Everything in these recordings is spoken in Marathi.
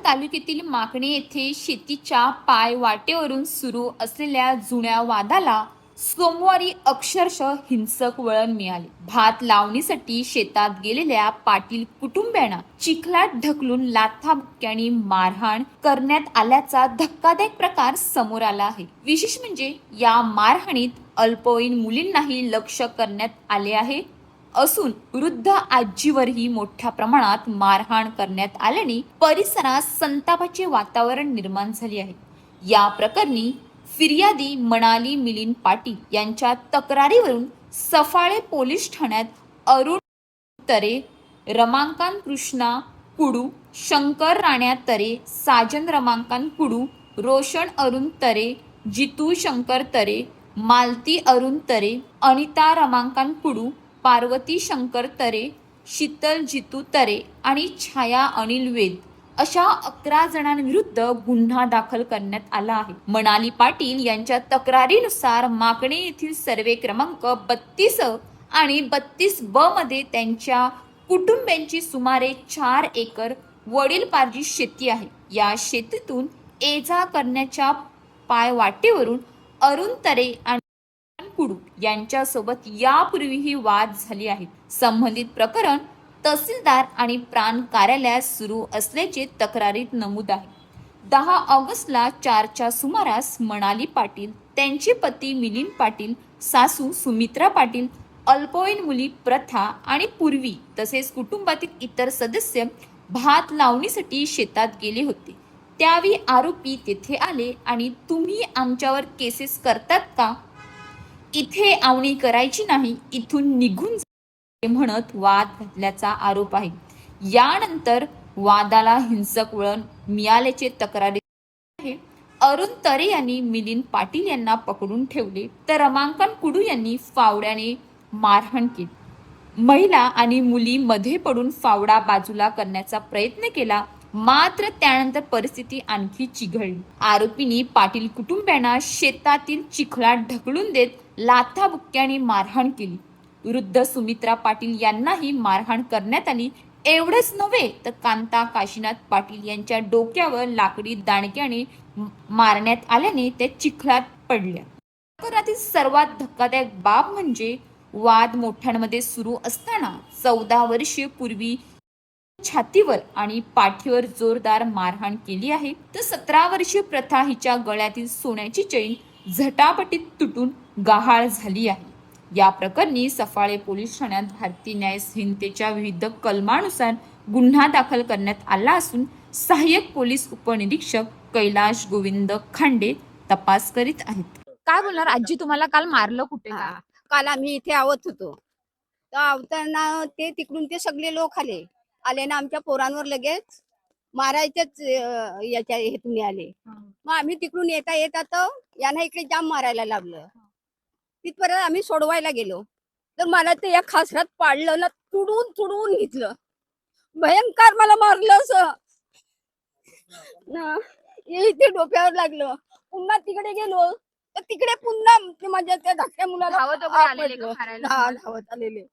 तालुक्यातील माकणे येथे शेतीच्या पायवाटेवरून सुरू असलेल्या जुन्या वादाला सोमवारी अक्षरशः हिंसक वळण मिळाले. भात लावणीसाठी शेतात गेलेल्या पाटील कुटुंबियांना चिखलात ढकलून लाथाबुक्क्यांनी मारहाण करण्यात आल्याचा धक्कादायक प्रकार समोर आला आहे. विशेष म्हणजे या मारहाणीत अल्पवयीन मुलींनाही लक्ष्य करण्यात आले आहे असून वृद्ध आजीवरही मोठ्या प्रमाणात मारहाण करण्यात आल्याने परिसरात संतापाचे वातावरण निर्माण झाले आहे. या प्रकरणी फिर्यादी मनाली मिलिंद पाटील यांच्या तक्रारीवरून सफाळे पोलीस ठाण्यात अरुण तरे, रमाकांत कृष्णा कुडू, शंकर राण्या तरे, साजन रमाकांत कुडू, रोशन अरुण तरे, जितू शंकर तरे, मालती अरुण तरे, अनिता रमाकांत कुडू, पार्वती शंकर तरे, शीतल जितू तरे आणि छाया अनिल वेद अशा 11 जणांविरुद्ध गुन्हा दाखल करण्यात आला आहे. मनाली पाटील यांच्या तक्रारीनुसार माकणे येथील सर्वे क्रमांक 32 आणि 32 ब मध्ये त्यांच्या कुटुंबियांची सुमारे 4 एकर वडीलपार्जित शेती आहे. या शेतीतून ये-जा करण्याच्या पायवाटेवरून अरुण तरे आणि कुडू यांच्यासोबत यापूर्वीही वाद झाले आहेत. संबंधित प्रकरण तहसीलदार आणि प्रांत कार्यालयात सुरू असल्याचे तक्रारीत नमूद आहे. 10 ऑगस्टला 4च्या सुमारास मनाली पाटील, त्यांचे पती मिलिंद पाटील, सासू सुमित्रा पाटील, अल्पवयीन मुली प्रथा आणि पूर्वी तसेच कुटुंबातील इतर सदस्य भात लावणीसाठी शेतात गेले होते. त्यावेळी आरोपी तेथे आले आणि तुम्ही आमच्यावर केसेस करतात का? इथे आवणी करायची नाही, इथून निघून जा म्हणत वाद घातल्याचा आरोप आहे. यानंतर वादाला हिंसक वळण मिळाल्याचे तक्रारी आहे. अरुण तरे यांनी मिलिंद पाटील यांना पकडून ठेवले तर रमाकांत कुडू यांनी फावड्याने मारहाण केली. महिला आणि मुली मध्ये पडून फावडा बाजूला करण्याचा प्रयत्न केला, मात्र त्यानंतर परिस्थिती आणखी चिघळली. आरोपींनी पाटील कुटुंबियांना शेतातील चिखलात ढकलून देत लाथाबुक्क्यांनी मारहाण केली. वृद्ध सुमित्रा पाटील यांनाही मारहाण करण्यात आली. एवढेच नव्हे तर कांता काशीनाथ पाटील यांच्या डोक्यावर लाकडी दांडक्याने मारण्यात आल्याने त्या चिखलात पडल्या. प्रकरणातील सर्वात धक्कादायक बाब म्हणजे वाद मोठ्यांमध्ये सुरू असताना 14 वर्षे पूर्वी छातीवर आणि पाठीवर जोरदार मारहाण केली आहे. तर 17 वर्षीय प्रथा हिच्या गळ्यातील सोन्याची चैन झटापटीत तुटून गहाळ झाली आहे. या प्रकरणी सफाळे पोलीस ठाण्यात भारतीय न्याय संहितेच्या विविध कलमानुसार गुन्हा दाखल करण्यात आला असून सहाय्यक पोलीस उपनिरीक्षक कैलाश गोविंद खांडे तपास करीत आहेत. काय बोलणार आजी, तुम्हाला काल मारलं कुठे? काल आम्ही इथे आवत होतो तर आवताना ते तिकडून ते सगळे लोक आले ना आमच्या पोरांवर लगेच मारायचेच याच्या हेतून आले. मग आम्ही तिकडून येता येता तर यांना इकडे जाम मारायला लागलं. तिथपर्यंत आम्ही सोडवायला गेलो तर मला ते या खासरात पाडलं ना, तुडून तुडून घेतलं, भयंकर मला मारलं असं ना. इथे डोक्यावर लागलं. पुन्हा तिकडे गेलो तर तिकडे पुन्हा माझ्या त्या धाकट्या मुलाला धावत आलेले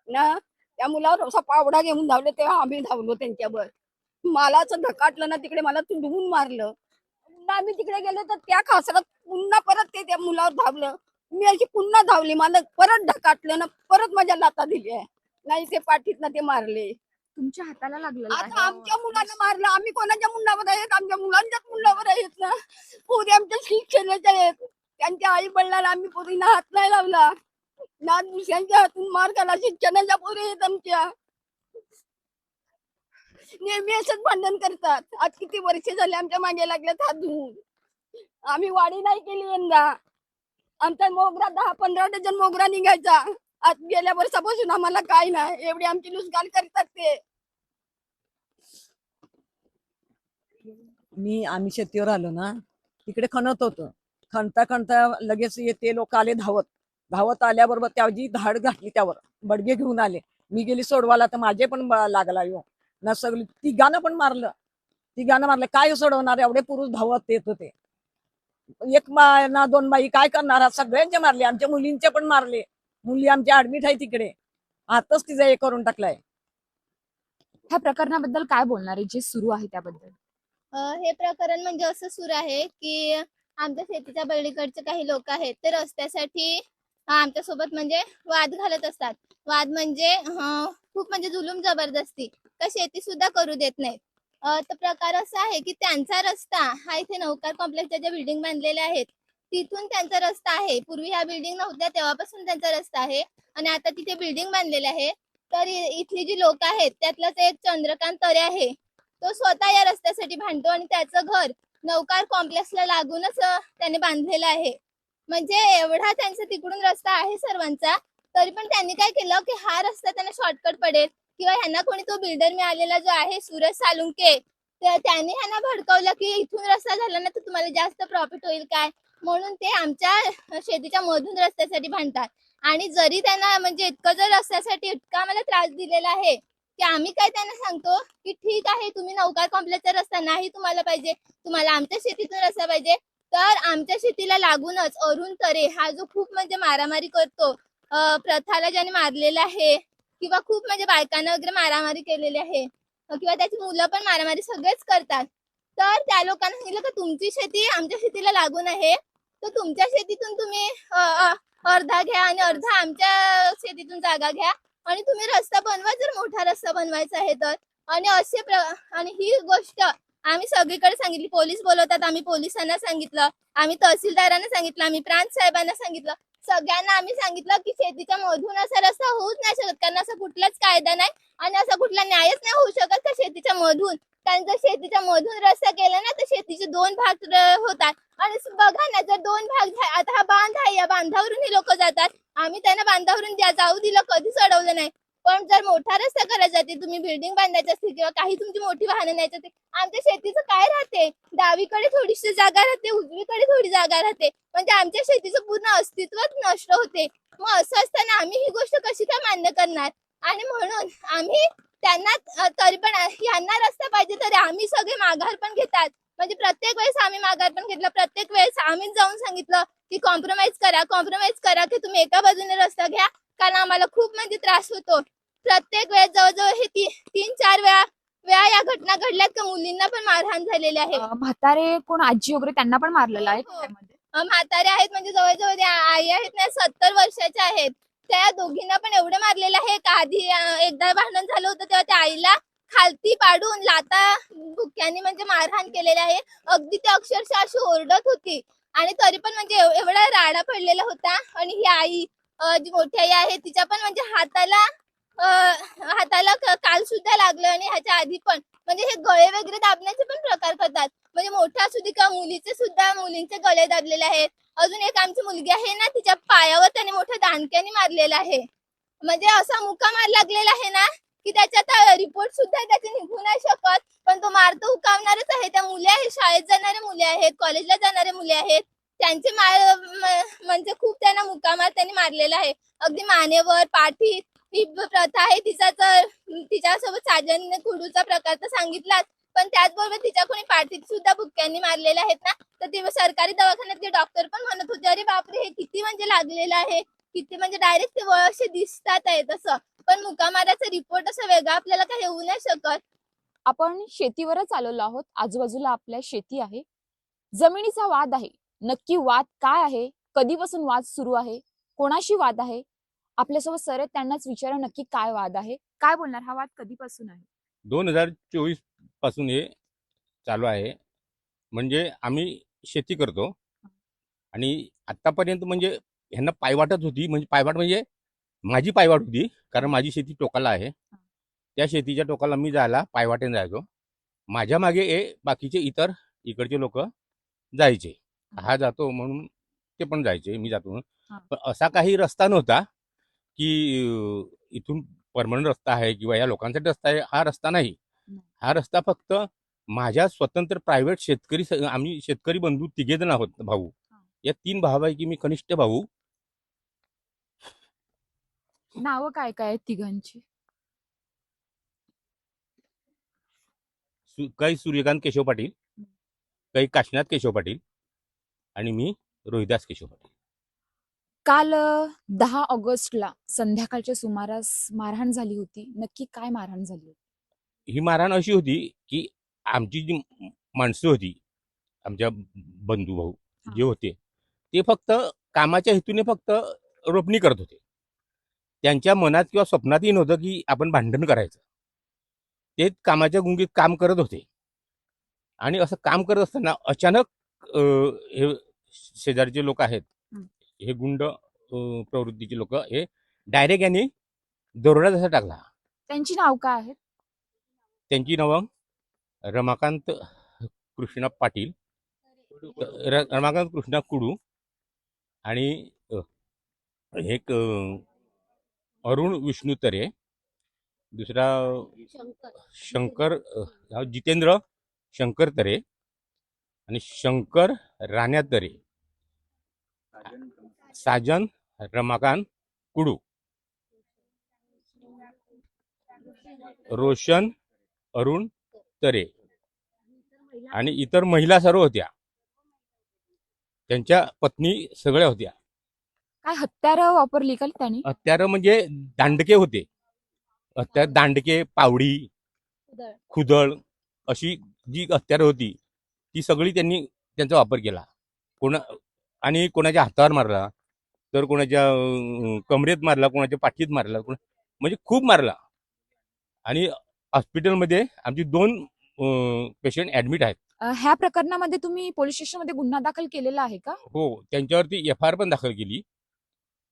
ना. त्या मुलावर असा पावडा घेऊन धावले तेव्हा आम्ही धावलो त्यांच्यावर. मला असं ढकाटलं ना, तिकडे मला तुडवून मारलं. पुन्हा आम्ही तिकडे गेलो तर त्या खासरात पुन्हा परत ते त्या मुलावर धावलं. मी अशी पुन्हा धावली, मला परत ढकाटलं ना, परत माझ्या लाता दिल्या नाही, ते पाठीत ना ते मारले. तुमच्या हाताला लागलं? आता आमच्या मुलांना मारलं, आम्ही कोणाच्या मुलावर आहेत? आमच्या मुलांच्याच मुलावर आहेत ना. पोरी आमच्या शिक्षणाच्या आहेत, त्यांच्या आई वडिलांना आम्ही पोरींना हात नाही लावला ना. दुसऱ्यांच्या हातून मार खाला. शिक्षणाच्या पोरी आहेत आमच्या, नेहमी असंच भांडण करतात. आज किती वर्ष झाले आमच्या मागे लागल्यात हात धुवून. आम्ही वाढी नाही केली यंदा. आमचा मोगरा 10-15 डझन मोगरा निघायचा. आज गेल्या वर्षापासून आम्हाला काय नाही, एवढी आमची लुसगाल करतात ते. आम्ही शेतीवर आलो ना, तिकडे खणत होतो. खणता खणता लगेच ते लोक आले धावत. धावत आल्याबरोबर त्याची धाड घातली, त्यावर बडगे घेऊन आले. मी गेली सोडवायला तर माझे पण लागला येऊ ना. सगळी तिघांना मारलं. काय सोडवणार, एवढे पुरुष धावत येत होते. एक ना 2 बाई काय करणार, सगळ्यांचे मारले. आमच्या मुलींचे पण मारले. मुली आमच्या ऍडमिट आहे तिकडे. आताच तिचा हे करून टाकलाय. ह्या प्रकरणाबद्दल काय बोलणार आहे, जे सुरू आहे त्याबद्दल? हे प्रकरण म्हणजे असं सुरू आहे की आमच्या शेतीच्या पलीकडचे काही लोक आहेत ते रस्त्यासाठी आमच्या सोबत म्हणजे वाद घालत असतात. वाद म्हणजे खूप म्हणजे जुलूम जबरदस्ती तर शेती सुद्धा करू देत नाहीत. तर प्रकार असा आहे की त्यांचा रस्ता हा इथे नौकार कॉम्प्लेक्सच्या ज्या बिल्डिंग बांधलेल्या आहेत तिथून त्यांचा रस्ता आहे. पूर्वी ह्या बिल्डिंग नव्हत्या तेव्हापासून त्यांचा रस्ता आहे आणि आता तिथे बिल्डिंग बांधलेले आहे. तर इथली जी लोक आहेत त्यातलाच एक चंद्रकांत तरे आहे, तो स्वतः या रस्त्यासाठी भांडतो आणि त्याचं घर नौकार कॉम्प्लेक्सला लागूनच त्याने बांधलेलं आहे. म्हणजे एवढा त्यांचा तिकडून रस्ता आहे सर्वांचा, तरी पण त्यांनी काय केलं की हा रस्ता त्यांना शॉर्टकट पडेल किंवा ह्यांना कोणी तो बिल्डर मिळालेला जो आहे सूरज सालुंके, तर त्याने ह्यांना भडकवलं की इथून रस्ता झाला ना तर तुम्हाला जास्त प्रॉफिट होईल काय, म्हणून ते आमच्या शेतीच्या मधून रस्त्यासाठी भांडतात. आणि जरी त्यांना म्हणजे इतकं जर रस्त्यासाठी इतका आम्हाला त्रास दिलेला आहे की आम्ही काय त्यांना सांगतो की ठीक आहे तुम्ही नौकार कॉम्प्लेक्सचा रस्ता नाही तुम्हाला पाहिजे, तुम्हाला आमच्या शेतीतून रस्ता पाहिजे, तर आमच्या शेतीला लागूनच अरुण तरे हा जो खूप म्हणजे मारामारी करतो, प्रथाला ज्याने मारलेला आहे किंवा खूप म्हणजे बायकांना वगैरे मारामारी केलेली आहे किंवा त्याची मुलं पण मारामारी सगळेच करतात. तर त्या लोकांना सांगितलं की तुमची शेती आमच्या शेतीला लागून आहे, तर तुमच्या शेतीतून तुम्ही अर्धा घ्या आणि अर्धा आमच्या शेतीतून जागा घ्या आणि तुम्ही रस्ता बनवा जर मोठा रस्ता बनवायचा आहे तर. आणि आणि ही गोष्ट आम्ही सगळीकडे सांगितली. पोलीस बोलवतात, आम्ही पोलिसांना सांगितलं, आम्ही तहसीलदारांना सांगितलं, आम्ही प्रांत साहेबांना सांगितलं, सगळ्यांना आम्ही सांगितलं की शेतीच्या मधून असा रस्ता होऊच नाही शकत, कारण असा कुठलाच कायदा नाही आणि असा कुठला न्यायच नाही होऊ शकत का शेतीच्या मधून. कारण जर शेतीच्या मधून रस्ता केला ना तर शेतीचे 2 भाग होतात. आणि बघा ना, जर 2 भाग आता हा बांध आहे, या बांधावरून ही लोक जातात, आम्ही त्यांना बांधावरून जाऊ दिलं, कधीच अडवलं नाही. पण जर मोठा रस्ता करायचा ते, तुम्ही बिल्डिंग बांधायची असतील किंवा काही तुमची मोठी वाहनं न्यायची असतील, आमच्या शेतीचं काय राहते, डावीकडे थोडीशी जागा राहते, उजवीकडे थोडी जागा राहते, म्हणजे आमच्या शेतीचं पूर्ण अस्तित्वच नष्ट होते. मग असं असताना आम्ही ही गोष्ट कशी काय मान्य करणार. आणि म्हणून आम्ही त्यांना तरी पण यांना रस्ता पाहिजे तरी आम्ही सगळे माघार पण घेतात. म्हणजे प्रत्येक वेळेस आम्ही माघार पण घेतलं, प्रत्येक वेळेस आम्ही जाऊन सांगितलं की कॉम्प्रोमाइज करा की तुम्ही एका बाजूने रस्ता घ्या, कारण आम्हाला खूप म्हणजे त्रास होतो. प्रत्येक वेळेस जवळजवळ हे 3-4 वेळा वेळा या घटना घडल्यात का मुलींना पण मारहाण झालेली आहे. म्हातारे कोण आजी वगैरे त्यांना पण मारलेलं आहे हो. त्यामध्ये? म्हातारे आहेत, म्हणजे जवळजवळ त्या आई आहेत ना 70 वर्षाच्या आहेत, त्या दोघींना पण एवढे मारलेले आहे का आधी एकदा भांडण झालं होतं तेव्हा त्या आईला खालती पाडून लाता बुक्यांनी म्हणजे मारहाण केलेली आहे. अगदी ते अक्षरशः अशी ओरडत होती आणि तरी पण म्हणजे एवढा राडा पडलेला होता. आणि ही आई जी मोठी आई आहे तिच्या पण म्हणजे हाताला काल सुद्धा लागलं आणि ह्याच्या आधी पण म्हणजे हे गळे वगैरे दाबण्याचे पण प्रकार करतात. म्हणजे मोठ्या असू दे का मुलीचे सुद्धा, मुलींचे गळे दाबलेले आहेत. अजून एक आमची मुलगी आहे ना, तिच्या पायावर त्याने मोठ्या दांडक्याने मारलेला आहे. म्हणजे असा मुका मार लागलेला आहे ना की त्याच्यात रिपोर्ट सुद्धा त्याचे निघू नाही शकत, पण तो मार तर उकावणारच आहे. त्या मुली आहेत, शाळेत जाणारे मुले आहेत, कॉलेजला जाणारे मुले आहेत, त्यांचे म्हणजे खूप त्यांना मुकामार त्यांनी मारलेला आहे. अगदी मानेवर, पाठीत. ही प्रथा आहे तिचा, तर तिच्यासोबत साजन कुडूचा प्रकार तर सांगितलाच, पण त्याचबरोबर तिच्या कोणी पाठीत सुद्धा बुक्क्यांनी मारलेल्या आहेत ना, तर ती सरकारी दवाखान्यातले डॉक्टर पण म्हणत होते अरे बापरे हे किती म्हणजे लागलेलं आहे, किती म्हणजे डायरेक्ट ते असे दिसतात आहे तसं. पण मुकामाराचा रिपोर्ट असं वेगळा आपल्याला काही येऊ नाही शकत. आपण शेतीवरच आलेलो आहोत. आजूबाजूला आपल्या शेती आहे. जमिनीचा वाद आहे. नक्की वाद काय आहे? कधीपासून वाद सुरू आहे? कोणाशी वाद आहे? आपल्यासोबत सर आहेत, त्यांनाच विचारा नक्की काय वाद आहे. काय बोलणार, हा वाद कधीपासून आहे? 2024 पासून हे चालू आहे. म्हणजे आम्ही शेती करतो आणि आतापर्यंत म्हणजे ह्यांना पायवाटच होती. म्हणजे पायवाट म्हणजे माझी पायवाट होती, कारण माझी शेती टोकाला आहे. त्या शेतीच्या टोकाला मी जायला पायवाटेने जायचो. माझ्या मागे बाकीचे इतर इकडचे लोक जायचे. हा जातो म्हणून ते पण जायचे, मी जातो म्हणून. पण असा काही रस्ता नव्हता की इथून परमनंट रस्ता आहे किंवा या लोकांसाठी रस्ता आहे, हा रस्ता नाही. हा रस्ता फक्त माझ्या स्वतंत्र प्रायव्हेट आम्ही शेतकरी बंधू तिघे जण आहोत भाऊ. या 3 भावापैकी मी कनिष्ठ भाऊ. नावं काय काय आहेत तिघांची? काही सूर्यकांत केशव पाटील, काही काशीनाथ केशव पाटील आणि मी रोहिदास केशव पाटील. काल 10 ऑगस्टला संध्याकाळच्या सुमारास मारहाण झाली होती. नक्की काय मारहाण झाली होती? ही मारहाण अशी होती की आमची जी माणसं होती आमच्या बंधू भाऊ जे होते ते फक्त कामाच्या हेतूने फक्त रोपणी करत होते. त्यांच्या मनात किंवा स्वप्नातही नव्हतं की आपण भांडण करायचं. ते कामाच्या गुंगीत काम करत होते आणि असं काम करत असताना अचानक हे शेजारचे लोक आहेत, हे गुंड प्रवृत्तीचे लोक, हे डायरेक्ट यांनी दरोडा जसा टाकला. त्यांची नाव काय आहेत? त्यांची नावं रमाकांत कृष्णा पाटील, रमाकांत कृष्णा कुडू आणि एक अरुण विष्णू तरे, दुसरा शंकर जितेंद्र शंकर तरे आणि शंकर राण्या तरे, साजन रमाकांत कुडू, रोशन अरुण तरे आणि इतर महिला सर्व होत्या. त्यांच्या पत्नी सगळ्या होत्या. काय हत्यार वापरली का त्यांनी? हत्यारं म्हणजे दांडके होते. हत्यार दांडके, पावडी, खुदळ अशी जी हत्यारं होती ती सगळी त्यांनी त्यांचा वापर केला. आणि कोणाच्या हातावर मारला, तर कोणाच्या कमरेत मारला, कोणाच्या पाठीत मारला, म्हणजे खूप मारला. आणि हॉस्पिटलमध्ये आमची 2 पेशंट ऍडमिट आहेत. ह्या प्रकरणामध्ये तुम्ही पोलीस स्टेशनमध्ये गुन्हा दाखल केलेला आहे का? हो, त्यांच्यावरती FIR पण दाखल केली.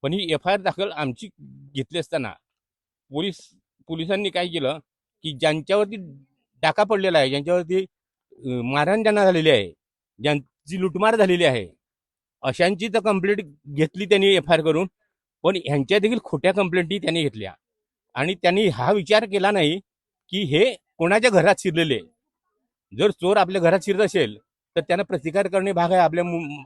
पण ही FIR दाखल आमची घेतली असताना पोलिसांनी काय केलं की ज्यांच्यावरती डाका पडलेला आहे, ज्यांच्यावरती मारहाण ज्यांना झालेली आहे, ज्यांची लुटमार झालेली आहे, अशांची तर कंप्लेंट घेतली त्यांनी FIR करून. पण ह्यांच्या देखील खोट्या कंप्लेंटी त्यांनी घेतल्या आणि त्यांनी हा विचार केला नाही की हे कोणाच्या घरात शिरलेले. जर चोर आपल्या घरात शिरत असेल तर त्यांना प्रतिकार करणे भाग आहे. आपल्या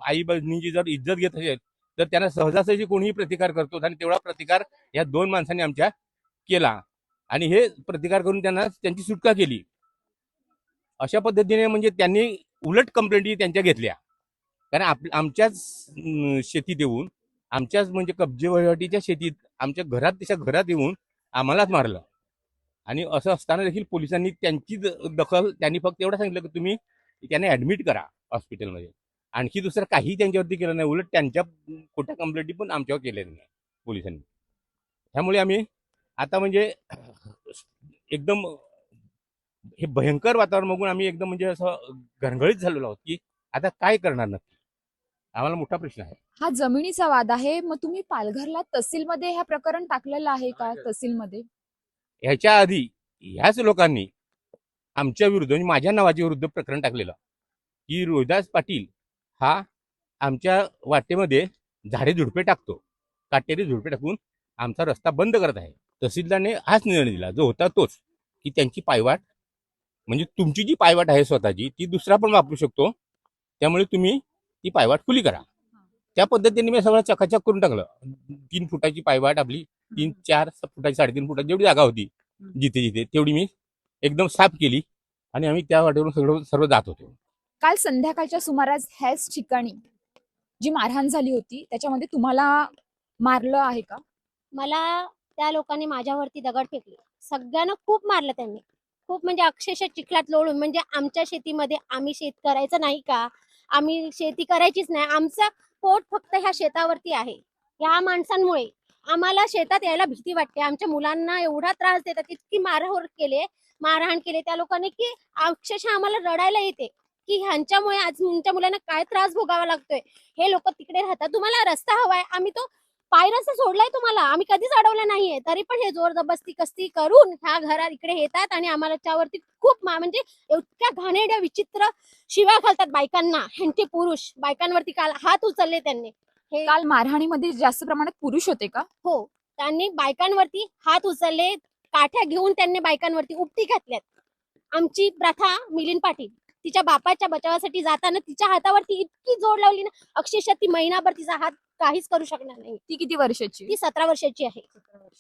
आई बहिणींची जर इज्जत घेत असेल तर त्यांना सहजासहजी कोणीही प्रतिकार करतो आणि तेवढा प्रतिकार या 2 माणसांनी आमच्या केला आणि हे प्रतिकार करून त्यांना त्यांची सुटका केली. अशा पद्धतीने म्हणजे त्यांनी उलट कंप्लेंटी त्यांच्या घेतल्या. कारण आमच्याच शेतीत येऊन, आमच्याच म्हणजे कब्जे वहिवाटीच्या शेतीत आमच्या घरात, त्याच्या घरात येऊन आम्हालाच मारलं. आणि असं असताना देखील पोलिसांनी त्यांची दखल, त्यांनी फक्त एवढं सांगितलं की तुम्ही त्यांना ऍडमिट करा हॉस्पिटलमध्ये. आणखी दुसरं काही त्यांच्यावरती केलं नाही. उलट त्यांच्या खोट्या कंप्लेंटी पण आमच्यावर केलेल्या नाही पोलिसांनी. त्यामुळे आम्ही आता म्हणजे एकदम हे भयंकर वातावरण बघून आम्ही एकदम म्हणजे असं घरंगळीत झालेलो आहोत की आता काय करणार नक्की. आम्हाला मोठा प्रश्न आहे. हा जमिनीचा वाद आहे. मग तुम्ही पालघरला तहसीलमध्ये ह्या प्रकरण टाकलेलं आहे का? तहसीलमध्ये ह्याच्या आधी ह्याच लोकांनी आमच्या विरुद्ध म्हणजे माझ्या नावाच्या विरुद्ध प्रकरण टाकलेलं की रोहिदास पाटील हा आमच्या वाटेमध्ये झाडे झुडपे टाकतो, काटेरी झुडपे टाकून आमचा रस्ता बंद करत आहे. तहसीलदारने हाच निर्णय दिला जो होता तोच, की त्यांची पायवाट म्हणजे तुमची जी पायवाट आहे स्वतःची ती दुसरा पण वापरू शकतो, त्यामुळे तुम्ही ती पायवाट खुली करा. त्या पद्धतीने मी सगळं चकाचक करून टाकलं. 3 फुटाची पायवाट आपली 3-4 फुटाची 3.5 फुटाची जेवढी जागा होती जिथे जिथे तेवढी मी एकदम साफ केली आणि आम्ही त्या वाटेवरून सर्व जात होतो. काल संध्याकाळच्या सुमारास ह्याच ठिकाणी जी मारहाण झाली होती त्याच्यामध्ये तुम्हाला मारलं आहे का? मला त्या लोकांनी माझ्यावरती दगड फेकले. सगळ्यांना खूप मारलं त्यांनी. खूप म्हणजे अक्षरशः चिखलात लोळून, म्हणजे आमच्या शेतीमध्ये आम्ही शेत करायचं नाही का? आम्ही शेती करायचीच नाही. आमचं पोट फक्त ह्या शेतावरती आहे. ह्या माणसांमुळे आम्हाला शेतात यायला भीती वाटते. आमच्या मुलांना एवढा त्रास देतात, इतकी मारहाण केले त्या लोकांनी की अक्षरशः आम्हाला रडायला येते की ह्यांच्यामुळे आज तुमच्या मुलांना काय त्रास भोगावा लागतोय. हे लोक तिकडे राहतात, तुम्हाला रस्ता हवाय, आम्ही तो पायरस्ता सोडलाय तुम्हाला, आम्ही कधीच अडवलं नाहीये, तरी पण हे जोर जबरदस्ती कस्ती करून ह्या घरात इकडे येतात आणि आम्हाला त्यावरती खूप म्हणजे इतक्या घाणेरड्या विचित्र शिव्या घालतात बायकांना. ह्यांचे पुरुष बायकांवरती काल हात उचलले त्यांनी. हे काल मारहाणीमध्ये जास्त प्रमाणात पुरुष होते का? हो, त्यांनी बायकांवरती हात उचलले, काठ्या घेऊन त्यांनी बायकांवरती उपटी घातल्यात. आमची प्रथा मिलिंद पाटील तिच्या बापाच्या बचावासाठी जाताना तिच्या हातावरती इतकी जोर लावली ना, अक्षरशः ती महिनाभर तिचा हात काहीच करू शकणार नाही. ती किती वर्षाची? ती 17 वर्षाची आहे.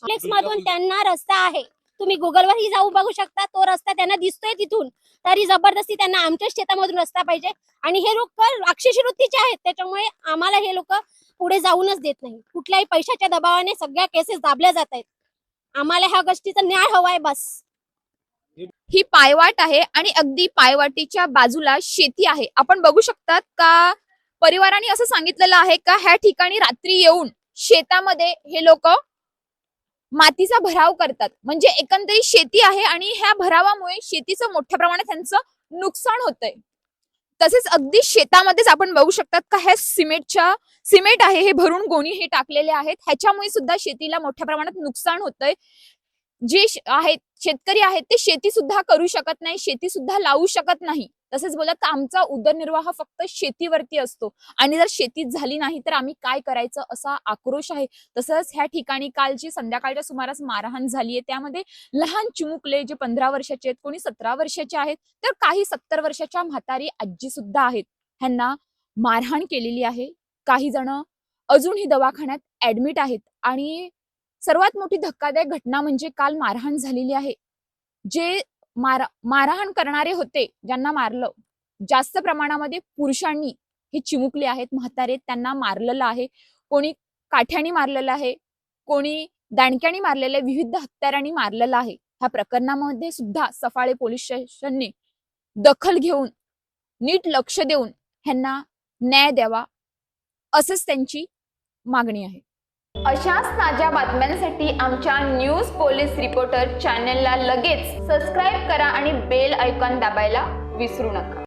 फ्लेक्स मधून त्यांना रस्ता आहे, तुम्ही गुगलवरही जाऊन बघू शकता, तो रस्ता त्यांना दिसतोय तिथून. तरी जबरदस्ती त्यांना आमच्या शेतामधून रस्ता पाहिजे आणि हे लोक राक्षसी वृत्तीचे आहेत, त्याच्यामुळे आम्हाला हे लोक पुढे जाऊनच देत नाही. कुठल्याही पैशाच्या दबावाने सगळ्या केसेस दाबल्या जात आहेत. आम्हाला ह्या गोष्टीचा न्याय हवाय बस. ही पायवाट आहे आणि अगदी पायवाटीच्या बाजूला शेती आहे. आपण बघू शकतात का परिवाराने असं सांगितलेलं आहे का ह्या ठिकाणी रात्री येऊन शेतामध्ये हे लोक मातीचा भराव करतात. म्हणजे एकंदरीत शेती आहे आणि ह्या भरावामुळे शेतीचं मोठ्या प्रमाणात त्यांचं नुकसान होतंय. तसेच अगदी शेतामध्येच आपण बघू शकतात का ह्या सिमेंट आहे हे भरून गोणी हे टाकलेले आहेत. ह्याच्यामुळे सुद्धा शेतीला मोठ्या प्रमाणात नुकसान होतंय. जे आहेत शेतकरी आहेत ते शेती सुद्धा करू शकत नाही, शेती सुद्धा लावू शकत नाही. तसेच बोलत का आमचा उदरनिर्वाह फक्त शेतीवरती असतो आणि जर शेतीच झाली नाही तर आम्ही काय करायचं असा आक्रोश आहे. तसंच ह्या ठिकाणी कालची संध्याकाळच्या सुमारास मारहाण झाली आहे. त्यामध्ये लहान चिमुकले जे 15 वर्षाचे आहेत, कोणी 17 वर्षाचे आहेत, तर काही 70 वर्षाच्या म्हातारी आजी सुद्धा आहेत. ह्यांना मारहाण केलेली आहे. काही जण अजूनही दवाखान्यात ऍडमिट आहेत आणि सर्वात मोठी धक्कादायक घटना म्हणजे काल मारहाण झालेली आहे. जे मारहाण करणारे होते, ज्यांना मारलं, जास्त प्रमाणामध्ये पुरुषांनी हे चिमुकले आहेत, म्हातारे, त्यांना मारलेलं आहे. कोणी काठ्याने मारलेलं आहे, कोणी दांडक्याने मारलेलं आहे, विविध हत्यारांनी मारलेलं आहे. ह्या प्रकरणामध्ये सुद्धा सफाळे पोलीस स्टेशनने दखल घेऊन नीट लक्ष देऊन ह्यांना न्याय द्यावा असंच त्यांची मागणी आहे. अशाच ताज्या बातम्यांसाठी आमच्या न्यूज पोलीस रिपोर्टर चॅनलला लगेच सबस्क्राईब करा आणि बेल आयकॉन दाबायला विसरू नका.